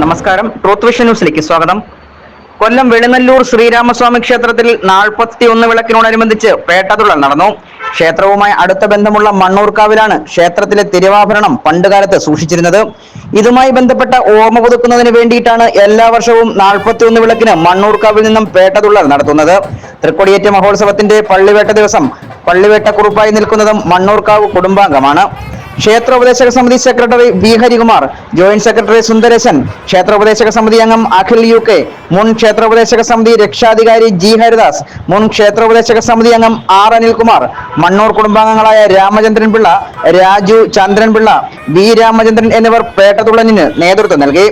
നമസ്കാരം. Truth vision ന്യൂസിലേക്ക് സ്വാഗതം. കൊല്ലം വെളിനല്ലൂർ ശ്രീരാമസ്വാമി ക്ഷേത്രത്തിൽ 41 വിളക്കിനോടനുബന്ധിച്ച് പേട്ടതുള്ളൽ നടന്നു. ക്ഷേത്രവുമായി അടുത്ത ബന്ധമുള്ള മണ്ണൂർക്കാവിലാണ് ക്ഷേത്രത്തിലെ തിരുവാഭരണം പണ്ടുകാലത്ത് സൂക്ഷിച്ചിരുന്നത്. ഇതുമായി ബന്ധപ്പെട്ട ഓർമ്മ പുതുക്കുന്നതിന് വേണ്ടിയിട്ടാണ് എല്ലാ വർഷവും 41 വിളക്കിന് മണ്ണൂർക്കാവിൽ നിന്നും പേട്ടതുള്ളൽ നടത്തുന്നത്. തൃക്കൊടിയേറ്റ മഹോത്സവത്തിന്റെ പള്ളിവേട്ട ദിവസം പള്ളിവേട്ടക്കുറുപ്പായി നിൽക്കുന്നതും മണ്ണൂർക്കാവ് കുടുംബാംഗമാണ്. ക്ഷേത്രോപദേശക സമിതി secretary B Harikumar, joint secretary Sundaresan, ക്ഷേത്രോപദേശക സമിതി അംഗം അഖിൽ UK, മുൻ ക്ഷേത്രോപദേശക സമിതി രക്ഷാധികാരി ജി ഹരിദാസ്, മുൻ ക്ഷേത്രോപദേശക സമിതി അംഗം R അനിൽകുമാർ, മണ്ണൂർ കുടുംബാംഗങ്ങളായ രാമചന്ദ്രൻ പിള്ള, രാജു, ചന്ദ്രൻപിള്ള, ബി രാമചന്ദ്രൻ എന്നിവർ പേട്ടതുള്ളലിന് നേതൃത്വം നൽകി.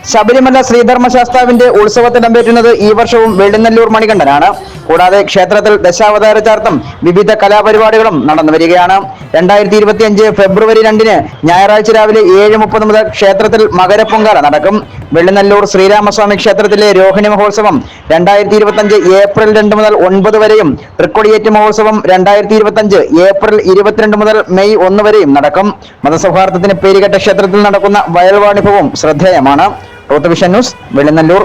ശബരിമല ശ്രീധർമ്മശാസ്താവിന്റെ ഉത്സവത്തിടമ്പേറ്റുന്നത് ഈ വർഷവും വെളിനല്ലൂർ മണികണ്ഠനാണ്. കൂടാതെ ക്ഷേത്രത്തിൽ ദശാവതാരചാർത്തും വിവിധ കലാപരിപാടികളും നടന്നു വരികയാണ്. 2025 ഫെബ്രുവരി 2 ഞായറാഴ്ച രാവിലെ 7:30 മുതൽ ക്ഷേത്രത്തിൽ മകരപ്പൊങ്കാല നടക്കും. വെളിനല്ലൂർ ശ്രീരാമസ്വാമി ക്ഷേത്രത്തിലെ രോഹിണി മഹോത്സവം 2025 ഏപ്രിൽ 2 മുതൽ 9 വരെയും തൃക്കൊടിയേറ്റ് മഹോത്സവം 2025 ഏപ്രിൽ 22 മുതൽ മെയ് 1 വരെയും നടക്കും. മതസൗഹാർദ്ദത്തിന് പേരുകെട്ട ക്ഷേത്രത്തിൽ നടക്കുന്ന വയൽവാണിഭവും ശ്രദ്ധേയമാണ്. Truth vision news, Velinallur.